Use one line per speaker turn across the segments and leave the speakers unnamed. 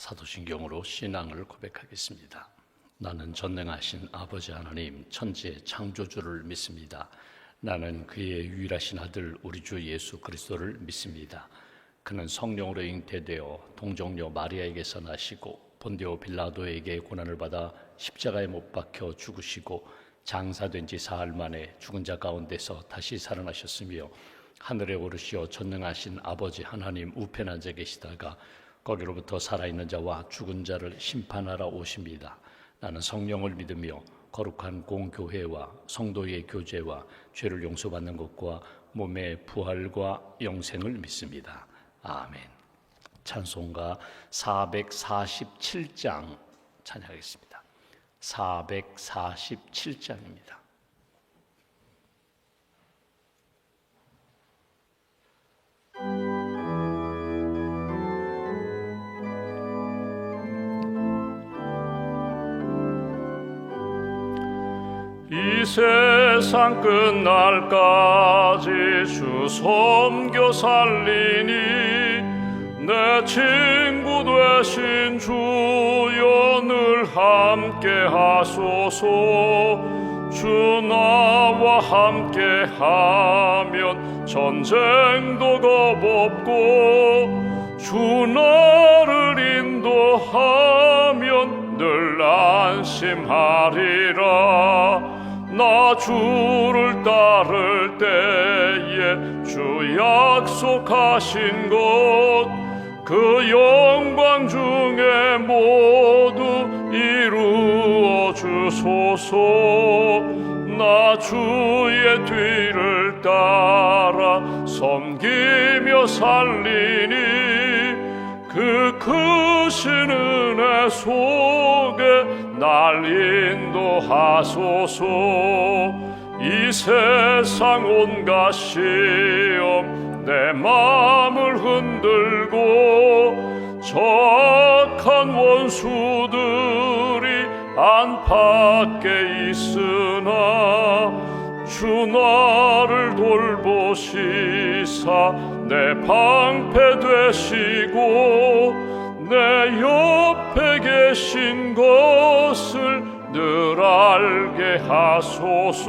사도신경으로 신앙을 고백하겠습니다. 나는 전능하신 아버지 하나님 천지의 창조주를 믿습니다. 나는 그의 유일하신 아들 우리 주 예수 그리스도를 믿습니다. 그는 성령으로 잉태되어 동정녀 마리아에게서 나시고 본디오 빌라도에게 고난을 받아 십자가에 못 박혀 죽으시고 장사된 지 사흘 만에 죽은 자 가운데서 다시 살아나셨으며 하늘에 오르시어 전능하신 아버지 하나님 우편에 앉아 계시다가 거기로부터 살아있는 자와 죽은 자를 심판하러 오십니다. 나는 성령을 믿으며 거룩한 공교회와 성도의 교제와 죄를 용서받는 것과 몸의 부활과 영생을 믿습니다. 아멘. 찬송가 447장 찬양하겠습니다. 447장입니다.
이 세상 끝날까지 주 섬겨 살리니 내 친구 되신 주여 늘 함께 하소서. 주 나와 함께 하면 전쟁도 겁없고 주 나를 인도하면 늘 안심하리라. 나 주를 따를 때에 주 약속하신 것 그 영광 중에 모두 이루어 주소서. 나 주의 뒤를 따라 섬기며 살리니 그 크신 은혜 속에 날 인도하소서. 이 세상 온갖 시험 내 마음을 흔들고 저 악한 원수들이 안팎에 있으나 주 나를 돌보시사 내 방패 되시고 내 옆에 계신 것을 늘 알게 하소서.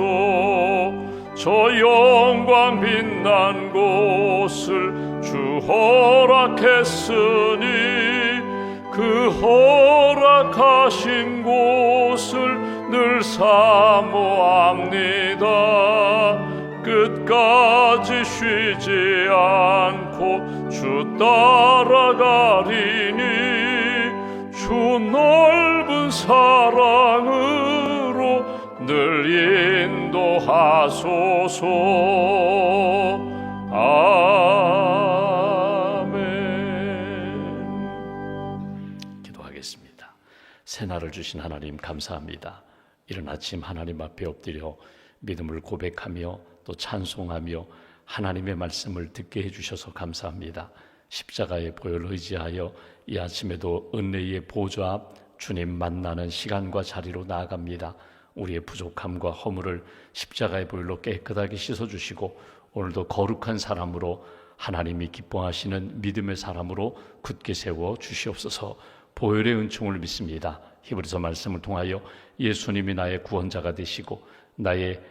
저 영광 빛난 곳을 주 허락했으니 그 허락하신 곳을 늘 사모합니다. 끝까지 쉬지 않고 주 따라가리니 주 넓은 사랑으로 늘 인도하소서. 아멘.
기도하겠습니다. 새날을 주신 하나님 감사합니다. 이른 아침 하나님 앞에 엎드려 믿음을 고백하며 또 찬송하며 하나님의 말씀을 듣게 해주셔서 감사합니다. 십자가의 보혈을 의지하여 이 아침에도 은혜의 보좌 앞 주님 만나는 시간과 자리로 나아갑니다. 우리의 부족함과 허물을 십자가의 보혈로 깨끗하게 씻어주시고 오늘도 거룩한 사람으로 하나님이 기뻐하시는 믿음의 사람으로 굳게 세워 주시옵소서. 보혈의 은총을 믿습니다. 히브리서 말씀을 통하여 예수님이 나의 구원자가 되시고 나의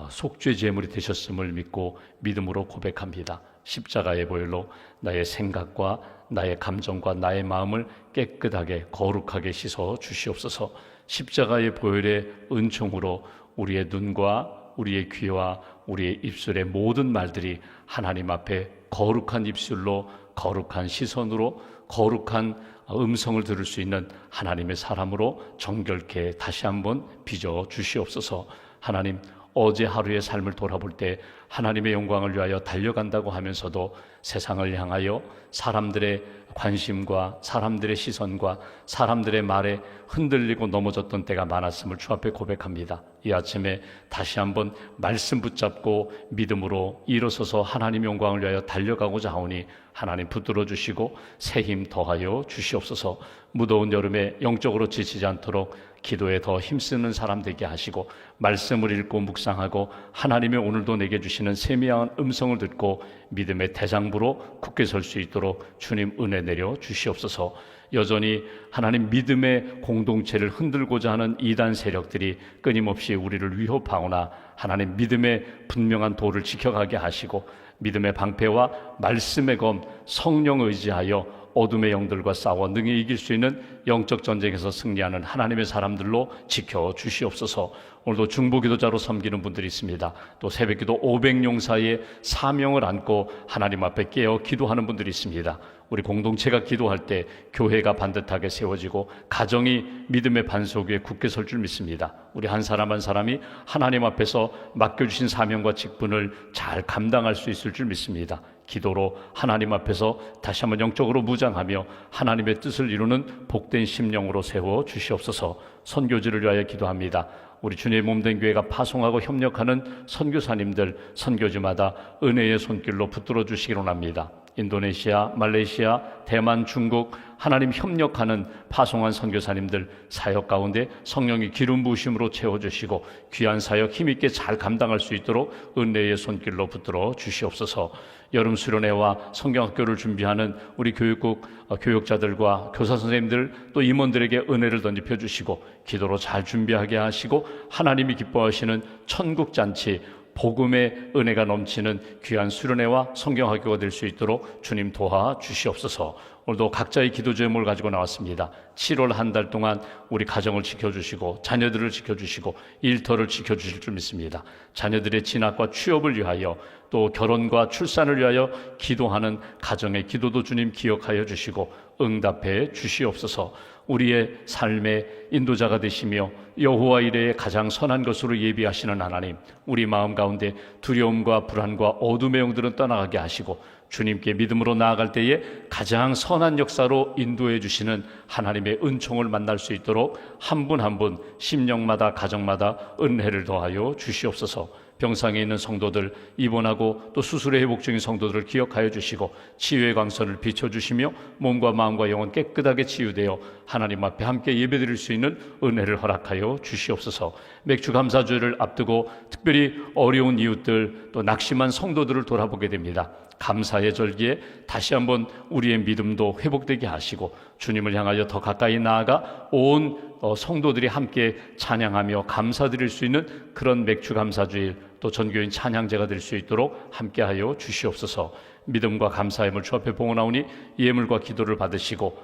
속죄 제물이 되셨음을 믿고 믿음으로 고백합니다. 십자가의 보혈로 나의 생각과 나의 감정과 나의 마음을 깨끗하게 거룩하게 씻어 주시옵소서. 십자가의 보혈의 은총으로 우리의 눈과 우리의 귀와 우리의 입술의 모든 말들이 하나님 앞에 거룩한 입술로 거룩한 시선으로 거룩한 음성을 들을 수 있는 하나님의 사람으로 정결케 다시 한번 빚어 주시옵소서. 하나님, 어제 하루의 삶을 돌아볼 때 하나님의 영광을 위하여 달려간다고 하면서도 세상을 향하여 사람들의 관심과 사람들의 시선과 사람들의 말에 흔들리고 넘어졌던 때가 많았음을 주 앞에 고백합니다. 이 아침에 다시 한번 말씀 붙잡고 믿음으로 일어서서 하나님의 영광을 위하여 달려가고자 하오니 하나님 붙들어 주시고 새 힘 더하여 주시옵소서. 무더운 여름에 영적으로 지치지 않도록 기도에 더 힘쓰는 사람 되게 하시고 말씀을 읽고 묵상하고 하나님의 오늘도 내게 주시는 세미한 음성을 듣고 믿음의 대장부로 굳게 설 수 있도록 주님 은혜 내려 주시옵소서. 여전히 하나님 믿음의 공동체를 흔들고자 하는 이단 세력들이 끊임없이 우리를 위협하거나 하나님 믿음의 분명한 도를 지켜가게 하시고 믿음의 방패와 말씀의 검 성령을 의지하여 어둠의 영들과 싸워 능히 이길 수 있는 영적 전쟁에서 승리하는 하나님의 사람들로 지켜주시옵소서. 오늘도 중보기도자로 섬기는 분들이 있습니다. 또 새벽기도 500용사의 사명을 안고 하나님 앞에 깨어 기도하는 분들이 있습니다. 우리 공동체가 기도할 때 교회가 반듯하게 세워지고 가정이 믿음의 반석 위에 굳게 설 줄 믿습니다. 우리 한 사람 한 사람이 하나님 앞에서 맡겨주신 사명과 직분을 잘 감당할 수 있을 줄 믿습니다. 기도로 하나님 앞에서 다시 한번 영적으로 무장하며 하나님의 뜻을 이루는 복된 심령으로 세워 주시옵소서. 선교지를 위하여 기도합니다. 우리 주님의 몸된 교회가 파송하고 협력하는 선교사님들 선교지마다 은혜의 손길로 붙들어 주시기로 합니다. 인도네시아, 말레이시아, 대만, 중국 하나님 협력하는 파송한 선교사님들 사역 가운데 성령의 기름 부으심으로 채워주시고 귀한 사역 힘있게 잘 감당할 수 있도록 은혜의 손길로 붙들어 주시옵소서. 여름 수련회와 성경학교를 준비하는 우리 교육국 교육자들과 교사 선생님들 또 임원들에게 은혜를 던집혀 주시고 기도로 잘 준비하게 하시고 하나님이 기뻐하시는 천국잔치 복음의 은혜가 넘치는 귀한 수련회와 성경학교가 될 수 있도록 주님 도와주시옵소서. 오늘도 각자의 기도 제목을 가지고 나왔습니다. 7월 한 달 동안 우리 가정을 지켜주시고 자녀들을 지켜주시고 일터를 지켜주실 줄 믿습니다. 자녀들의 진학과 취업을 위하여 또 결혼과 출산을 위하여 기도하는 가정의 기도도 주님 기억하여 주시고 응답해 주시옵소서. 우리의 삶의 인도자가 되시며 여호와 이레에 가장 선한 것으로 예비하시는 하나님, 우리 마음 가운데 두려움과 불안과 어둠의 영들은 떠나가게 하시고 주님께 믿음으로 나아갈 때에 가장 선한 역사로 인도해 주시는 하나님의 은총을 만날 수 있도록 한 분 한 분 심령마다 가정마다 은혜를 더하여 주시옵소서. 병상에 있는 성도들, 입원하고 또 수술의 회복 중인 성도들을 기억하여 주시고 치유의 광선을 비춰주시며 몸과 마음과 영혼 깨끗하게 치유되어 하나님 앞에 함께 예배드릴 수 있는 은혜를 허락하여 주시옵소서. 맥주 감사주를 앞두고 특별히 어려운 이웃들 또 낙심한 성도들을 돌아보게 됩니다. 감사의 절기에 다시 한번 우리의 믿음도 회복되게 하시고 주님을 향하여 더 가까이 나아가 온 성도들이 함께 찬양하며 감사드릴 수 있는 그런 맥주 감사주일 또 전교인 찬양제가 될 수 있도록 함께하여 주시옵소서. 믿음과 감사의 물 주 앞에 봉헌하오니 예물과 기도를 받으시고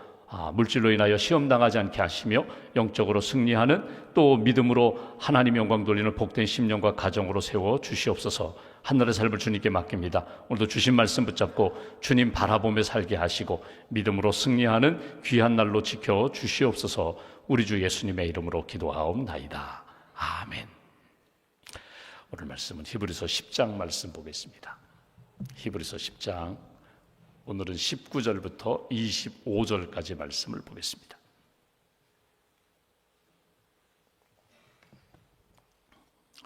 물질로 인하여 시험당하지 않게 하시며 영적으로 승리하는 또 믿음으로 하나님 영광 돌리는 복된 심령과 가정으로 세워 주시옵소서. 한날의 삶을 주님께 맡깁니다. 오늘도 주신 말씀 붙잡고 주님 바라보며 살게 하시고 믿음으로 승리하는 귀한 날로 지켜 주시옵소서. 우리 주 예수님의 이름으로 기도하옵나이다. 아멘. 오늘 말씀은 히브리서 10장 말씀 보겠습니다. 히브리서 10장 오늘은 19절부터 25절까지 말씀을 보겠습니다.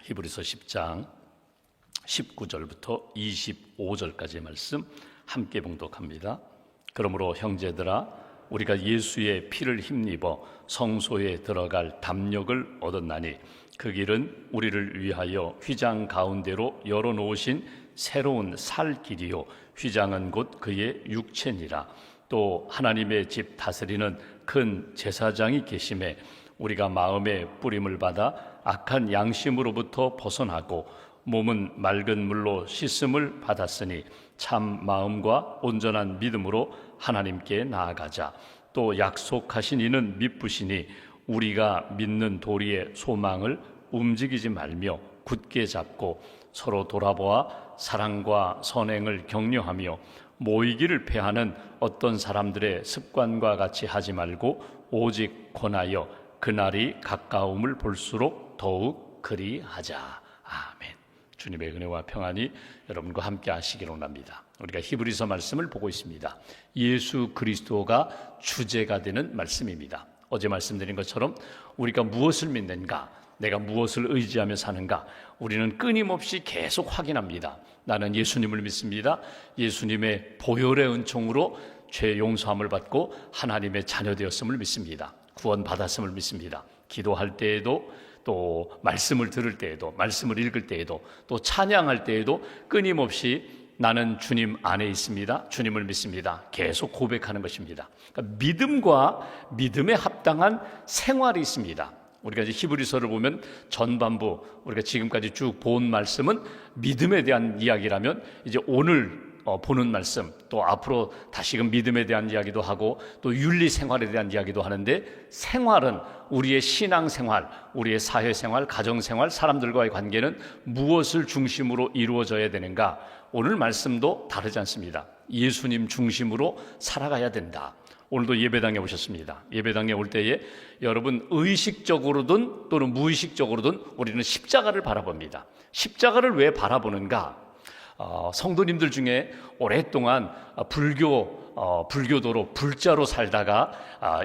히브리서 10장 19절부터 25절까지의 말씀 함께 봉독합니다. 그러므로 형제들아 우리가 예수의 피를 힘입어 성소에 들어갈 담력을 얻었나니 그 길은 우리를 위하여 휘장 가운데로 열어놓으신 새로운 살 길이요 휘장은 곧 그의 육체니라. 또 하나님의 집 다스리는 큰 제사장이 계심에 우리가 마음의 뿌림을 받아 악한 양심으로부터 벗어나고 몸은 맑은 물로 씻음을 받았으니 참 마음과 온전한 믿음으로 하나님께 나아가자. 또 약속하신 이는 미쁘시니 우리가 믿는 도리의 소망을 움직이지 말며 굳게 잡고 서로 돌아보아 사랑과 선행을 격려하며 모이기를 패하는 어떤 사람들의 습관과 같이 하지 말고 오직 권하여 그날이 가까움을 볼수록 더욱 그리하자. 아멘. 주님의 은혜와 평안이 여러분과 함께 하시기를 원합니다. 우리가 히브리서 말씀을 보고 있습니다. 예수 그리스도가 주제가 되는 말씀입니다. 어제 말씀드린 것처럼 우리가 무엇을 믿는가, 내가 무엇을 의지하며 사는가, 우리는 끊임없이 계속 확인합니다. 나는 예수님을 믿습니다. 예수님의 보혈의 은총으로 죄 용서함을 받고 하나님의 자녀 되었음을 믿습니다. 구원 받았음을 믿습니다. 기도할 때에도 또 말씀을 들을 때에도 말씀을 읽을 때에도 또 찬양할 때에도 끊임없이 나는 주님 안에 있습니다. 주님을 믿습니다. 계속 고백하는 것입니다. 그러니까 믿음과 믿음에 합당한 생활이 있습니다. 우리가 이제 히브리서를 보면 전반부 우리가 지금까지 쭉 본 말씀은 믿음에 대한 이야기라면 이제 오늘 보는 말씀 또 앞으로 다시금 믿음에 대한 이야기도 하고 또 윤리 생활에 대한 이야기도 하는데 생활은 우리의 신앙생활, 우리의 사회생활, 가정생활, 사람들과의 관계는 무엇을 중심으로 이루어져야 되는가? 오늘 말씀도 다르지 않습니다. 예수님 중심으로 살아가야 된다. 오늘도 예배당에 오셨습니다. 예배당에 올 때에 여러분 의식적으로든 또는 무의식적으로든 우리는 십자가를 바라봅니다. 십자가를 왜 바라보는가? 성도님들 중에 오랫동안 불교도로 불자로 살다가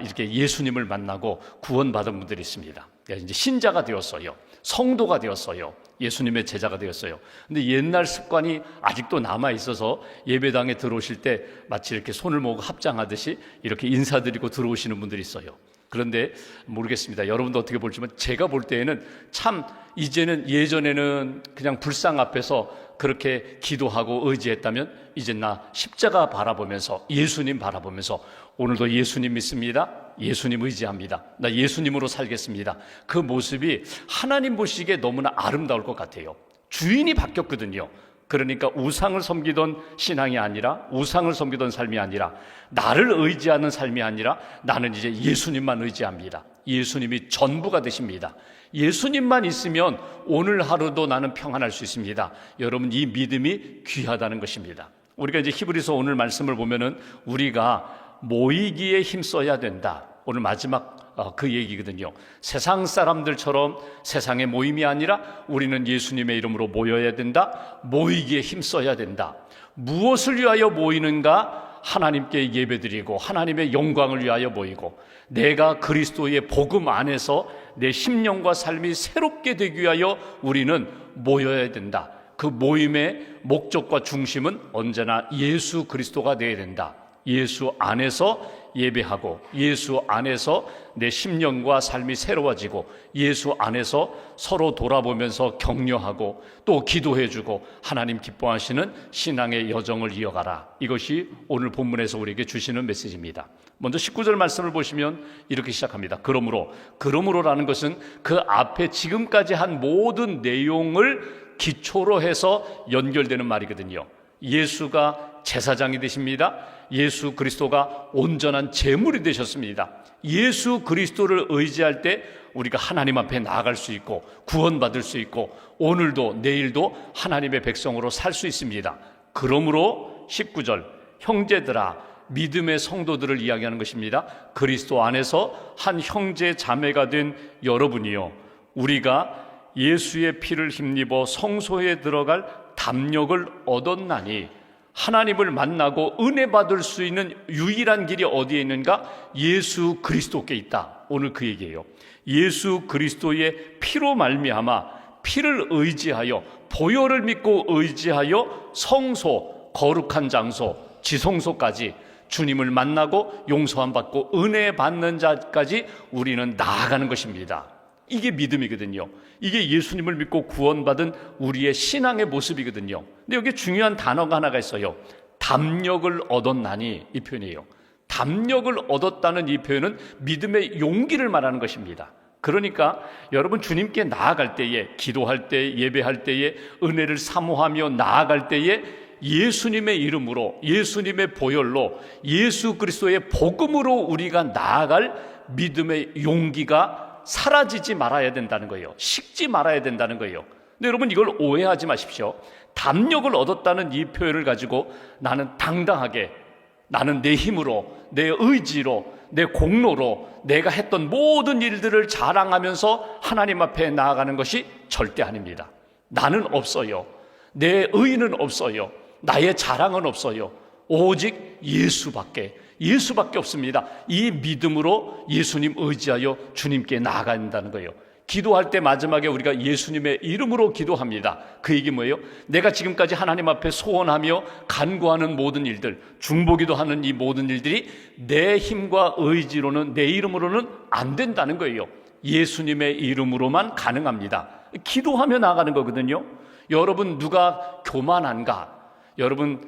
이렇게 예수님을 만나고 구원받은 분들이 있습니다. 이제 신자가 되었어요. 성도가 되었어요. 예수님의 제자가 되었어요. 근데 옛날 습관이 아직도 남아 있어서 예배당에 들어오실 때 마치 이렇게 손을 모으고 합장하듯이 이렇게 인사드리고 들어오시는 분들이 있어요. 그런데 모르겠습니다. 여러분도 어떻게 볼지만 제가 볼 때에는 참 이제는, 예전에는 그냥 불상 앞에서 그렇게 기도하고 의지했다면 이제 나 십자가 바라보면서, 예수님 바라보면서 오늘도 예수님 믿습니다, 예수님 의지합니다, 나 예수님으로 살겠습니다, 그 모습이 하나님 보시기에 너무나 아름다울 것 같아요. 주인이 바뀌었거든요. 그러니까 우상을 섬기던 신앙이 아니라, 우상을 섬기던 삶이 아니라, 나를 의지하는 삶이 아니라 나는 이제 예수님만 의지합니다. 예수님이 전부가 되십니다. 예수님만 있으면 오늘 하루도 나는 평안할 수 있습니다. 여러분, 이 믿음이 귀하다는 것입니다. 우리가 이제 히브리서 오늘 말씀을 보면은 우리가 모이기에 힘써야 된다. 오늘 마지막 그 얘기거든요. 세상 사람들처럼 세상의 모임이 아니라 우리는 예수님의 이름으로 모여야 된다. 모이기에 힘써야 된다. 무엇을 위하여 모이는가? 하나님께 예배드리고 하나님의 영광을 위하여 모이고, 내가 그리스도의 복음 안에서 내 심령과 삶이 새롭게 되기 위하여 우리는 모여야 된다. 그 모임의 목적과 중심은 언제나 예수 그리스도가 되어야 된다. 예수 안에서 예배하고, 예수 안에서 내 심령과 삶이 새로워지고, 예수 안에서 서로 돌아보면서 격려하고 또 기도해주고 하나님 기뻐하시는 신앙의 여정을 이어가라. 이것이 오늘 본문에서 우리에게 주시는 메시지입니다. 먼저 19절 말씀을 보시면 이렇게 시작합니다. 그러므로라는 것은 그 앞에 지금까지 한 모든 내용을 기초로 해서 연결되는 말이거든요. 예수가 제사장이 되십니다. 예수 그리스도가 온전한 제물이 되셨습니다. 예수 그리스도를 의지할 때 우리가 하나님 앞에 나아갈 수 있고 구원받을 수 있고 오늘도 내일도 하나님의 백성으로 살 수 있습니다. 그러므로 19절, 형제들아, 믿음의 성도들을 이야기하는 것입니다. 그리스도 안에서 한 형제 자매가 된 여러분이요, 우리가 예수의 피를 힘입어 성소에 들어갈 담력을 얻었나니, 하나님을 만나고 은혜 받을 수 있는 유일한 길이 어디에 있는가? 예수 그리스도께 있다. 오늘 그 얘기예요. 예수 그리스도의 피로 말미암아, 피를 의지하여, 보혈을 믿고 의지하여 성소, 거룩한 장소, 지성소까지 주님을 만나고 용서함 받고 은혜 받는 자까지 우리는 나아가는 것입니다. 이게 믿음이거든요. 이게 예수님을 믿고 구원받은 우리의 신앙의 모습이거든요. 근데 여기 중요한 단어가 하나가 있어요. 담력을 얻었나니, 이 표현이에요. 담력을 얻었다는 이 표현은 믿음의 용기를 말하는 것입니다. 그러니까 여러분, 주님께 나아갈 때에, 기도할 때, 예배할 때에, 은혜를 사모하며 나아갈 때에 예수님의 이름으로, 예수님의 보혈로, 예수 그리스도의 복음으로 우리가 나아갈 믿음의 용기가 사라지지 말아야 된다는 거예요. 식지 말아야 된다는 거예요. 근데 여러분, 이걸 오해하지 마십시오. 담력을 얻었다는 이 표현을 가지고 나는 당당하게, 나는 내 힘으로, 내 의지로, 내 공로로 내가 했던 모든 일들을 자랑하면서 하나님 앞에 나아가는 것이 절대 아닙니다. 나는 없어요. 내 의는 없어요. 나의 자랑은 없어요. 오직 예수밖에 없습니다. 이 믿음으로 예수님 의지하여 주님께 나아가야 한다는 거예요. 기도할 때 마지막에 우리가 예수님의 이름으로 기도합니다. 그 얘기 뭐예요? 내가 지금까지 하나님 앞에 소원하며 간구하는 모든 일들, 중보기도 하는 이 모든 일들이 내 힘과 의지로는, 내 이름으로는 안 된다는 거예요. 예수님의 이름으로만 가능합니다. 기도하며 나아가는 거거든요. 여러분, 누가 교만한가? 여러분,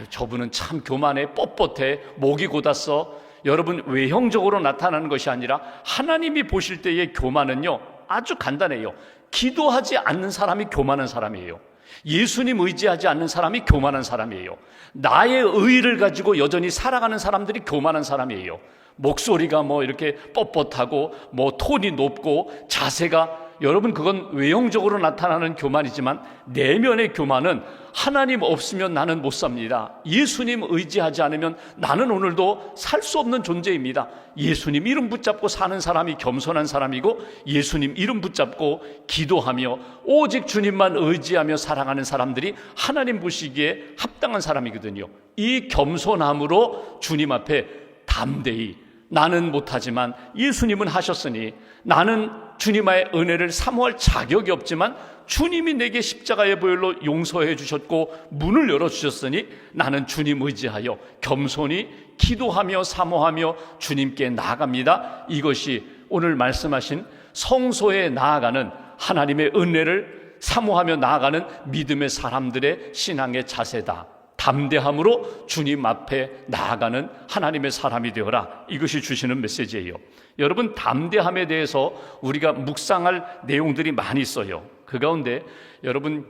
저분은 참 교만해, 뻣뻣해, 목이 곧았어. 여러분, 외형적으로 나타나는 것이 아니라 하나님이 보실 때의 교만은요, 아주 간단해요. 기도하지 않는 사람이 교만한 사람이에요. 예수님 의지하지 않는 사람이 교만한 사람이에요. 나의 의의를 가지고 여전히 살아가는 사람들이 교만한 사람이에요. 목소리가 이렇게 뻣뻣하고 톤이 높고 자세가 여러분 그건 외형적으로 나타나는 교만이지만 내면의 교만은 하나님 없으면 나는 못 삽니다. 예수님 의지하지 않으면 나는 오늘도 살 수 없는 존재입니다. 예수님 이름 붙잡고 사는 사람이 겸손한 사람이고 예수님 이름 붙잡고 기도하며 오직 주님만 의지하며 사랑하는 사람들이 하나님 보시기에 합당한 사람이거든요. 이 겸손함으로 주님 앞에 담대히 나는 못하지만 예수님은 하셨으니 나는 주님의 은혜를 사모할 자격이 없지만 주님이 내게 십자가의 보혈로 용서해 주셨고 문을 열어주셨으니 나는 주님 의지하여 겸손히 기도하며 사모하며 주님께 나아갑니다. 이것이 오늘 말씀하신 성소에 나아가는 하나님의 은혜를 사모하며 나아가는 믿음의 사람들의 신앙의 자세다. 담대함으로 주님 앞에 나아가는 하나님의 사람이 되어라. 이것이 주시는 메시지예요. 여러분, 담대함에 대해서 우리가 묵상할 내용들이 많이 있어요. 그 가운데 여러분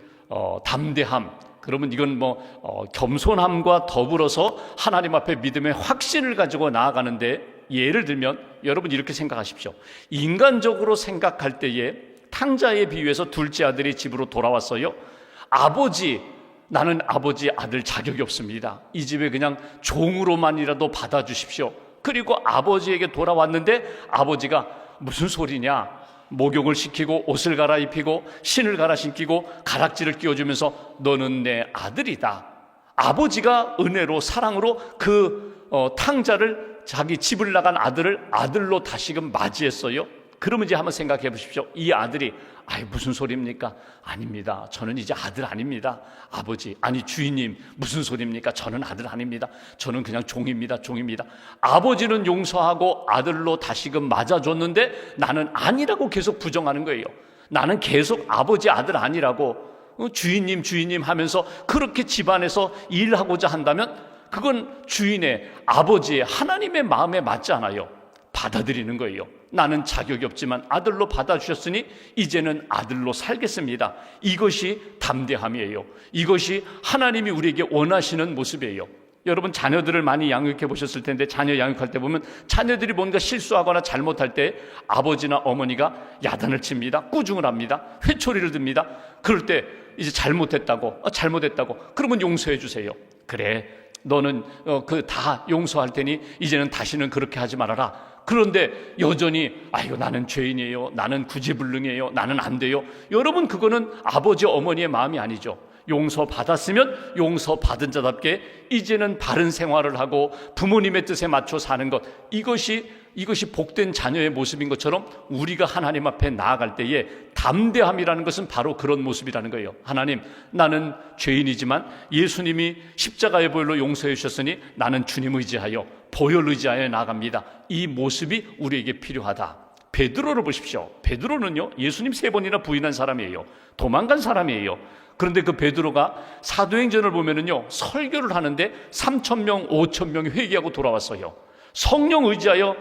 담대함, 그러면 이건 겸손함과 더불어서 하나님 앞에 믿음의 확신을 가지고 나아가는데, 예를 들면 여러분 이렇게 생각하십시오. 인간적으로 생각할 때에 탕자에 비유해서 둘째 아들이 집으로 돌아왔어요. 나는 아버지 아들 자격이 없습니다. 이 집에 그냥 종으로만이라도 받아주십시오. 그리고 아버지에게 돌아왔는데 아버지가 무슨 소리냐, 목욕을 시키고 옷을 갈아입히고 신을 갈아 신기고 가락지를 끼워주면서 너는 내 아들이다. 아버지가 은혜로 사랑으로 그 탕자를, 자기 집을 나간 아들을 아들로 다시금 맞이했어요. 그러면 이제 한번 생각해 보십시오. 이 아들이 무슨 소리입니까? 아닙니다. 저는 이제 아들 아닙니다. 아버지, 주인님, 무슨 소리입니까? 저는 아들 아닙니다. 저는 그냥 종입니다. 아버지는 용서하고 아들로 다시금 맞아줬는데 나는 아니라고 계속 부정하는 거예요. 나는 계속 아버지 아들 아니라고 주인님 하면서 그렇게 집안에서 일하고자 한다면 그건 주인의, 아버지의, 하나님의 마음에 맞지 않아요. 받아들이는 거예요. 나는 자격이 없지만 아들로 받아주셨으니 이제는 아들로 살겠습니다. 이것이 담대함이에요. 이것이 하나님이 우리에게 원하시는 모습이에요. 여러분, 자녀들을 많이 양육해 보셨을 텐데, 자녀 양육할 때 보면 자녀들이 뭔가 실수하거나 잘못할 때 아버지나 어머니가 야단을 칩니다. 꾸중을 합니다. 회초리를 듭니다. 그럴 때 이제 잘못했다고 그러면 용서해 주세요. 그래, 너는 다 용서할 테니 이제는 다시는 그렇게 하지 말아라. 그런데 여전히 나는 죄인이에요, 나는 구제불능이에요, 나는 안 돼요. 여러분, 그거는 아버지 어머니의 마음이 아니죠. 용서받았으면 용서받은 자답게 이제는 바른 생활을 하고 부모님의 뜻에 맞춰 사는 것, 이것이 복된 자녀의 모습인 것처럼 우리가 하나님 앞에 나아갈 때에 담대함이라는 것은 바로 그런 모습이라는 거예요. 하나님, 나는 죄인이지만 예수님이 십자가의 보혈로 용서해 주셨으니 나는 주님 의지하여 보혈 의지하여 나아갑니다. 이 모습이 우리에게 필요하다. 베드로를 보십시오. 베드로는요, 예수님 3번이나 부인한 사람이에요. 도망간 사람이에요. 그런데 그 베드로가 사도행전을 보면은요, 설교를 하는데 3,000명, 5,000명이 회개하고 돌아왔어요. 성령 의지하여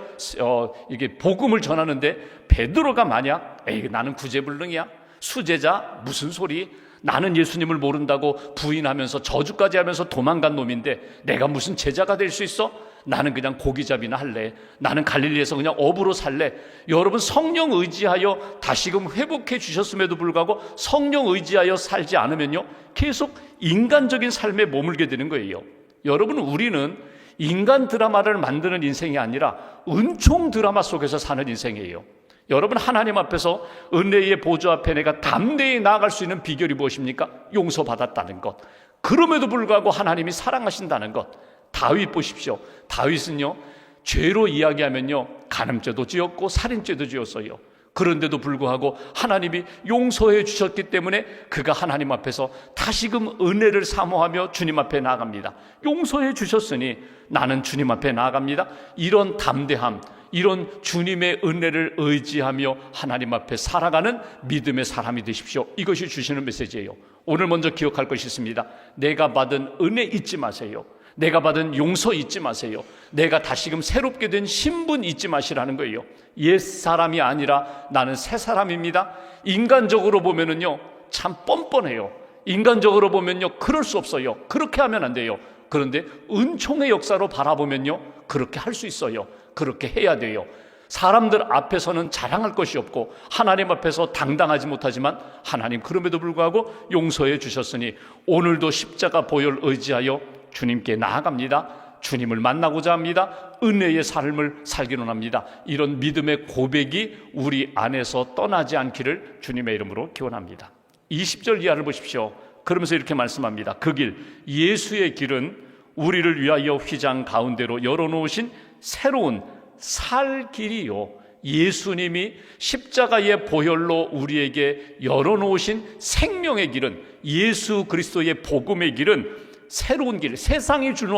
이게 복음을 전하는데 베드로가 만약 나는 구제불능이야, 수제자, 무슨 소리, 나는 예수님을 모른다고 부인하면서 저주까지 하면서 도망간 놈인데 내가 무슨 제자가 될 수 있어? 나는 그냥 고기잡이나 할래, 나는 갈릴리에서 그냥 어부로 살래. 여러분, 성령 의지하여 다시금 회복해 주셨음에도 불구하고 성령 의지하여 살지 않으면요, 계속 인간적인 삶에 머물게 되는 거예요. 여러분, 우리는 인간 드라마를 만드는 인생이 아니라 은총 드라마 속에서 사는 인생이에요. 여러분, 하나님 앞에서 은혜의 보좌 앞에 내가 담대히 나아갈 수 있는 비결이 무엇입니까? 용서받았다는 것. 그럼에도 불구하고 하나님이 사랑하신다는 것. 다윗 보십시오. 다윗은요, 죄로 이야기하면요, 간음죄도 지었고 살인죄도 지었어요. 그런데도 불구하고 하나님이 용서해 주셨기 때문에 그가 하나님 앞에서 다시금 은혜를 사모하며 주님 앞에 나아갑니다. 용서해 주셨으니 나는 주님 앞에 나아갑니다. 이런 담대함, 이런 주님의 은혜를 의지하며 하나님 앞에 살아가는 믿음의 사람이 되십시오. 이것이 주시는 메시지예요. 오늘 먼저 기억할 것이 있습니다. 내가 받은 은혜 잊지 마세요. 내가 받은 용서 잊지 마세요. 내가 다시금 새롭게 된 신분 잊지 마시라는 거예요. 옛사람이 아니라 나는 새 사람입니다. 인간적으로 보면은요, 참 뻔뻔해요. 인간적으로 보면요, 그럴 수 없어요. 그렇게 하면 안 돼요. 그런데 은총의 역사로 바라보면요, 그렇게 할 수 있어요. 그렇게 해야 돼요. 사람들 앞에서는 자랑할 것이 없고 하나님 앞에서 당당하지 못하지만 하나님 그럼에도 불구하고 용서해 주셨으니 오늘도 십자가 보혈 의지하여 주님께 나아갑니다. 주님을 만나고자 합니다. 은혜의 삶을 살기로 합니다. 이런 믿음의 고백이 우리 안에서 떠나지 않기를 주님의 이름으로 기원합니다. 20절 이하를 보십시오. 그러면서 이렇게 말씀합니다. 그 길, 예수의 길은 우리를 위하여 휘장 가운데로 열어놓으신 새로운 살 길이요, 예수님이 십자가의 보혈로 우리에게 열어놓으신 생명의 길은, 예수 그리스도의 복음의 길은 새로운 길, 세상이 줄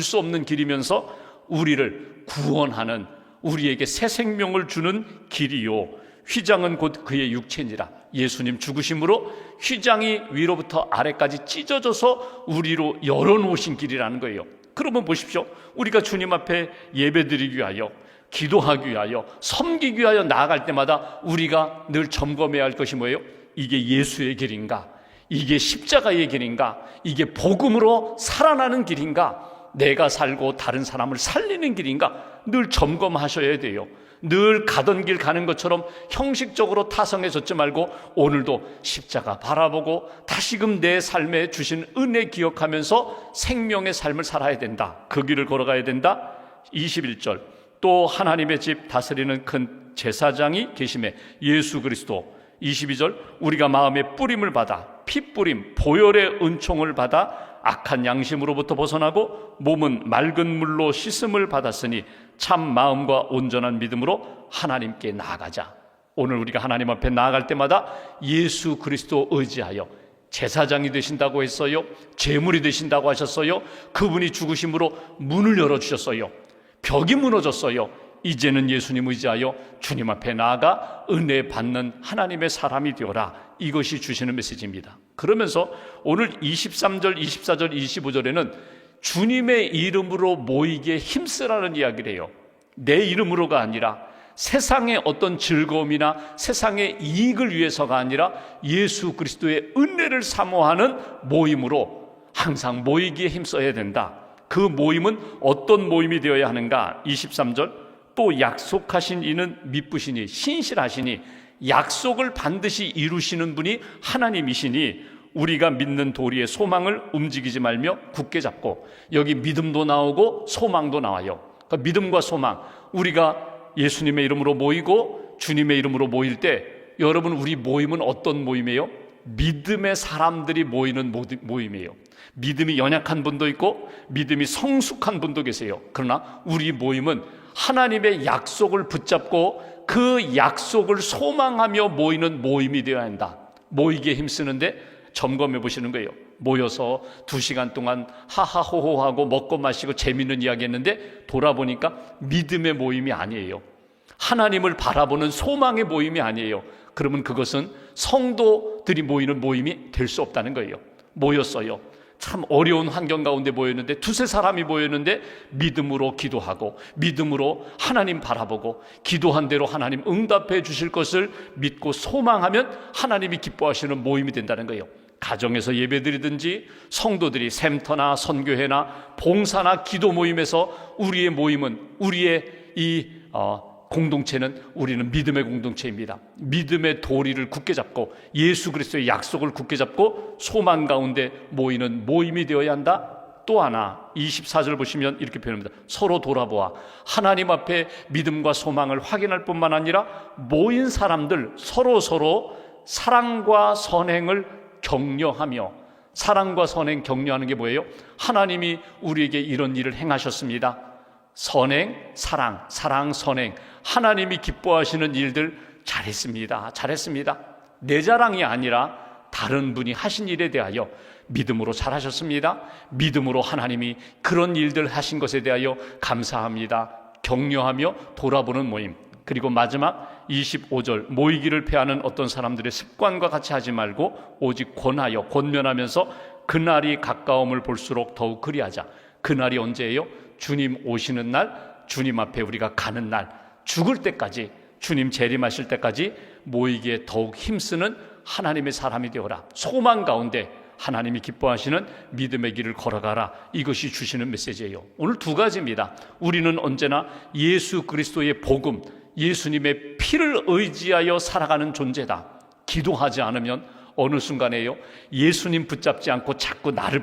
수 없는 길이면서 우리를 구원하는, 우리에게 새 생명을 주는 길이요, 휘장은 곧 그의 육체니라. 예수님 죽으심으로 휘장이 위로부터 아래까지 찢어져서 우리로 열어놓으신 길이라는 거예요. 그러면 보십시오. 우리가 주님 앞에 예배드리기 위하여, 기도하기 위하여, 섬기기 위하여 나아갈 때마다 우리가 늘 점검해야 할 것이 뭐예요? 이게 예수의 길인가? 이게 십자가의 길인가? 이게 복음으로 살아나는 길인가? 내가 살고 다른 사람을 살리는 길인가? 늘 점검하셔야 돼요. 늘 가던 길 가는 것처럼 형식적으로 타성해졌지 말고 오늘도 십자가 바라보고 다시금 내 삶에 주신 은혜 기억하면서 생명의 삶을 살아야 된다. 그 길을 걸어가야 된다. 21절, 또 하나님의 집 다스리는 큰 제사장이 계심에 예수 그리스도. 22절, 우리가 마음의 뿌림을 받아 핏뿌림 보혈의 은총을 받아 악한 양심으로부터 벗어나고 몸은 맑은 물로 씻음을 받았으니 참 마음과 온전한 믿음으로 하나님께 나아가자. 오늘 우리가 하나님 앞에 나아갈 때마다 예수 그리스도 의지하여, 제사장이 되신다고 했어요. 제물이 되신다고 하셨어요. 그분이 죽으심으로 문을 열어주셨어요. 벽이 무너졌어요. 이제는 예수님 의지하여 주님 앞에 나아가 은혜 받는 하나님의 사람이 되어라. 이것이 주시는 메시지입니다. 그러면서 오늘 23절, 24절, 25절에는 주님의 이름으로 모이기에 힘쓰라는 이야기를 해요. 내 이름으로가 아니라, 세상의 어떤 즐거움이나 세상의 이익을 위해서가 아니라 예수 그리스도의 은혜를 사모하는 모임으로 항상 모이기에 힘써야 된다. 그 모임은 어떤 모임이 되어야 하는가? 23절, 또 약속하신 이는 미쁘시니 신실하시니 약속을 반드시 이루시는 분이 하나님이시니 우리가 믿는 도리의 소망을 움직이지 말며 굳게 잡고. 여기 믿음도 나오고 소망도 나와요. 그러니까 믿음과 소망, 우리가 예수님의 이름으로 모이고 주님의 이름으로 모일 때, 여러분, 우리 모임은 어떤 모임이에요? 믿음의 사람들이 모이는 모임이에요. 믿음이 연약한 분도 있고 믿음이 성숙한 분도 계세요. 그러나 우리 모임은 하나님의 약속을 붙잡고 그 약속을 소망하며 모이는 모임이 되어야 한다. 모이기에 힘쓰는데 점검해 보시는 거예요. 모여서 2시간 동안 하하호호하고 먹고 마시고 재밌는 이야기 했는데 돌아보니까 믿음의 모임이 아니에요. 하나님을 바라보는 소망의 모임이 아니에요. 그러면 그것은 성도들이 모이는 모임이 될 수 없다는 거예요. 모였어요. 참 어려운 환경 가운데 모였는데, 2-3사람이 모였는데 믿음으로 기도하고 믿음으로 하나님 바라보고 기도한 대로 하나님 응답해 주실 것을 믿고 소망하면 하나님이 기뻐하시는 모임이 된다는 거예요. 가정에서 예배드리든지 성도들이 샘터나 선교회나 봉사나 기도 모임에서 우리의 모임은, 우리의 이 공동체는, 우리는 믿음의 공동체입니다. 믿음의 도리를 굳게 잡고 예수 그리스도의 약속을 굳게 잡고 소망 가운데 모이는 모임이 되어야 한다. 또 하나 24절 보시면 이렇게 표현합니다. 서로 돌아보아 하나님 앞에 믿음과 소망을 확인할 뿐만 아니라 모인 사람들 서로 사랑과 선행을 격려하며. 사랑과 선행, 격려하는 게 뭐예요? 하나님이 우리에게 이런 일을 행하셨습니다. 선행, 사랑, 선행, 하나님이 기뻐하시는 일들 잘했습니다. 내 자랑이 아니라 다른 분이 하신 일에 대하여 믿음으로 잘하셨습니다. 믿음으로 하나님이 그런 일들 하신 것에 대하여 감사합니다. 격려하며 돌아보는 모임. 그리고 마지막 25절, 모이기를 패하는 어떤 사람들의 습관과 같이 하지 말고 오직 권면하면서 그날이 가까움을 볼수록 더욱 그리하자. 그날이 언제예요? 주님 오시는 날, 주님 앞에 우리가 가는 날, 죽을 때까지, 주님 재림하실 때까지 모이기에 더욱 힘쓰는 하나님의 사람이 되어라. 소망 가운데 하나님이 기뻐하시는 믿음의 길을 걸어가라. 이것이 주시는 메시지예요. 오늘 2가지입니다. 우리는 언제나 예수 그리스도의 복음, 예수님의 피를 의지하여 살아가는 존재다. 기도하지 않으면 어느 순간에요, 예수님 붙잡지 않고 자꾸 나를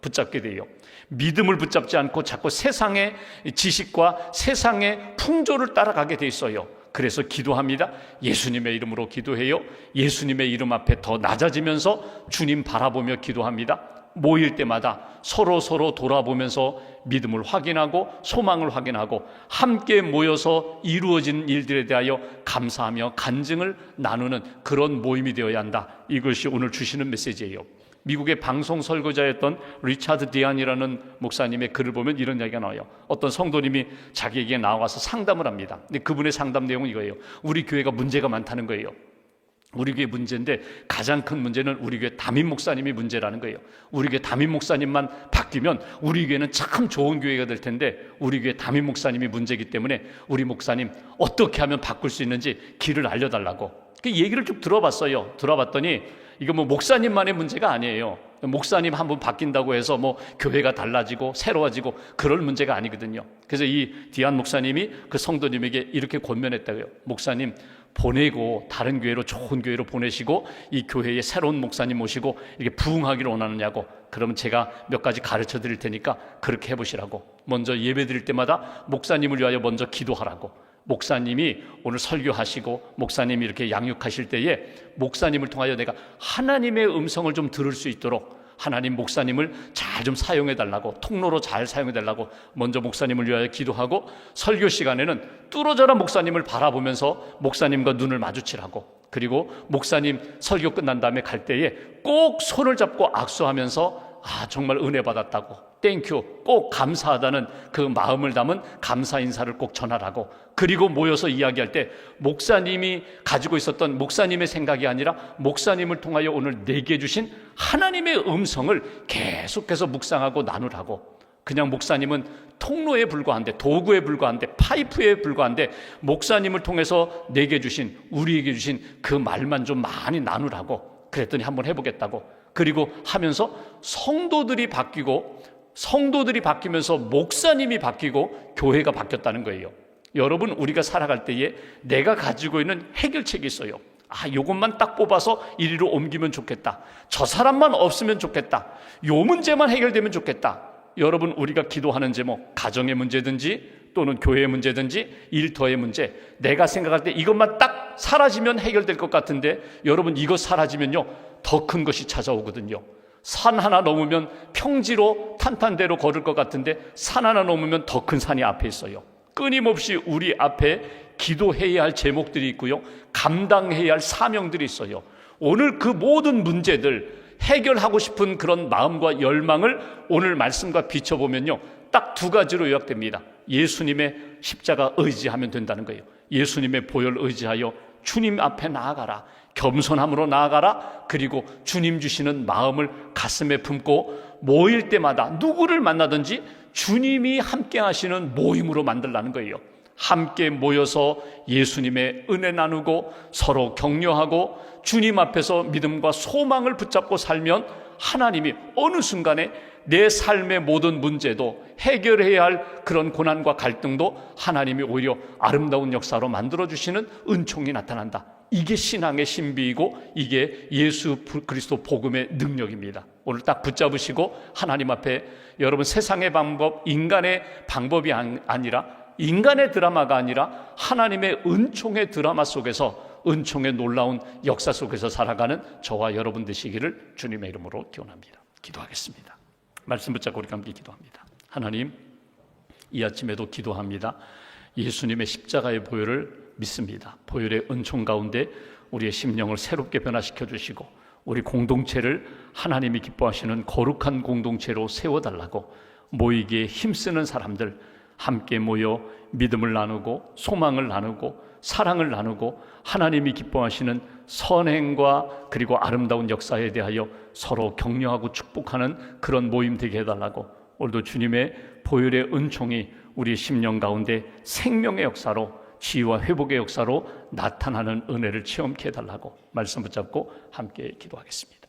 붙잡게 돼요. 믿음을 붙잡지 않고 자꾸 세상의 지식과 세상의 풍조를 따라가게 돼 있어요. 그래서 기도합니다. 예수님의 이름으로 기도해요. 예수님의 이름 앞에 더 낮아지면서 주님 바라보며 기도합니다. 모일 때마다 서로 돌아보면서 믿음을 확인하고 소망을 확인하고 함께 모여서 이루어진 일들에 대하여 감사하며 간증을 나누는 그런 모임이 되어야 한다. 이것이 오늘 주시는 메시지예요. 미국의 방송 설교자였던 리차드 디안이라는 목사님의 글을 보면 이런 이야기가 나와요. 어떤 성도님이 자기에게 나와서 상담을 합니다. 근데 그분의 상담 내용은 이거예요. 우리 교회가 문제가 많다는 거예요. 우리 교회 문제인데 가장 큰 문제는 우리 교회 담임 목사님이 문제라는 거예요. 우리 교회 담임 목사님만 바뀌면 우리 교회는 참 좋은 교회가 될 텐데 우리 교회 담임 목사님이 문제이기 때문에 우리 목사님 어떻게 하면 바꿀 수 있는지 길을 알려달라고. 그 얘기를 쭉 들어봤어요. 들어봤더니 이거 뭐 목사님만의 문제가 아니에요. 목사님 한 분 바뀐다고 해서 뭐 교회가 달라지고 새로워지고 그럴 문제가 아니거든요. 그래서 이 디안 목사님이 그 성도님에게 이렇게 권면했다고요. 목사님 보내고 다른 교회로, 좋은 교회로 보내시고 이 교회에 새로운 목사님 모시고 이렇게 부흥하기를 원하느냐고. 그러면 제가 몇 가지 가르쳐 드릴 테니까 그렇게 해보시라고. 먼저 예배 드릴 때마다 목사님을 위하여 먼저 기도하라고. 목사님이 오늘 설교하시고 목사님이 이렇게 양육하실 때에 목사님을 통하여 내가 하나님의 음성을 좀 들을 수 있도록 하나님 목사님을 잘 좀 사용해 달라고, 통로로 잘 사용해 달라고 먼저 목사님을 위하여 기도하고, 설교 시간에는 뚫어져라 목사님을 바라보면서 목사님과 눈을 마주치라고. 그리고 목사님 설교 끝난 다음에 갈 때에 꼭 손을 잡고 악수하면서 정말 은혜 받았다고, 땡큐, 꼭 감사하다는 그 마음을 담은 감사 인사를 꼭 전하라고. 그리고 모여서 이야기할 때 목사님이 가지고 있었던 목사님의 생각이 아니라 목사님을 통하여 오늘 내게 주신 하나님의 음성을 계속해서 묵상하고 나누라고. 그냥 목사님은 통로에 불과한데, 도구에 불과한데, 파이프에 불과한데 목사님을 통해서 내게 주신, 우리에게 주신 그 말만 좀 많이 나누라고. 그랬더니 한번 해보겠다고. 그리고 하면서 성도들이 바뀌면서 목사님이 바뀌고 교회가 바뀌었다는 거예요. 여러분, 우리가 살아갈 때에 내가 가지고 있는 해결책이 있어요. 요것만 딱 뽑아서 이리로 옮기면 좋겠다. 저 사람만 없으면 좋겠다. 요 문제만 해결되면 좋겠다. 여러분, 우리가 기도하는 제목, 가정의 문제든지 또는 교회의 문제든지 일터의 문제, 내가 생각할 때 이것만 딱 사라지면 해결될 것 같은데 여러분, 이거 사라지면요 더 큰 것이 찾아오거든요. 산 하나 넘으면 평지로 탄탄대로 걸을 것 같은데 산 하나 넘으면 더 큰 산이 앞에 있어요. 끊임없이 우리 앞에 기도해야 할 제목들이 있고요, 감당해야 할 사명들이 있어요. 오늘 그 모든 문제들 해결하고 싶은 그런 마음과 열망을 오늘 말씀과 비춰보면요 딱 두 가지로 요약됩니다. 예수님의 십자가 의지하면 된다는 거예요. 예수님의 보혈 의지하여 주님 앞에 나아가라. 겸손함으로 나아가라. 그리고 주님 주시는 마음을 가슴에 품고 모일 때마다 누구를 만나든지 주님이 함께 하시는 모임으로 만들라는 거예요. 함께 모여서 예수님의 은혜 나누고 서로 격려하고 주님 앞에서 믿음과 소망을 붙잡고 살면 하나님이 어느 순간에 내 삶의 모든 문제도 해결해야 할 그런 고난과 갈등도 하나님이 오히려 아름다운 역사로 만들어주시는 은총이 나타난다. 이게 신앙의 신비이고 이게 예수 그리스도 복음의 능력입니다. 오늘 딱 붙잡으시고 하나님 앞에 여러분, 세상의 방법, 인간의 방법이 아니라, 인간의 드라마가 아니라 하나님의 은총의 드라마 속에서, 은총의 놀라운 역사 속에서 살아가는 저와 여러분 되시기를 주님의 이름으로 기원합니다. 기도하겠습니다. 말씀 붙잡고 우리 함께 기도합니다. 하나님, 이 아침에도 기도합니다. 예수님의 십자가의 보혈을 믿습니다. 보혈의 은총 가운데 우리의 심령을 새롭게 변화시켜 주시고 우리 공동체를 하나님이 기뻐하시는 거룩한 공동체로 세워달라고, 모이기에 힘쓰는 사람들 함께 모여 믿음을 나누고 소망을 나누고 사랑을 나누고 하나님이 기뻐하시는 선행과 그리고 아름다운 역사에 대하여 서로 격려하고 축복하는 그런 모임 되게 해달라고, 오늘도 주님의 보혈의 은총이 우리 심령 가운데 생명의 역사로, 치유와 회복의 역사로 나타나는 은혜를 체험케 해달라고 말씀 붙잡고 함께 기도하겠습니다.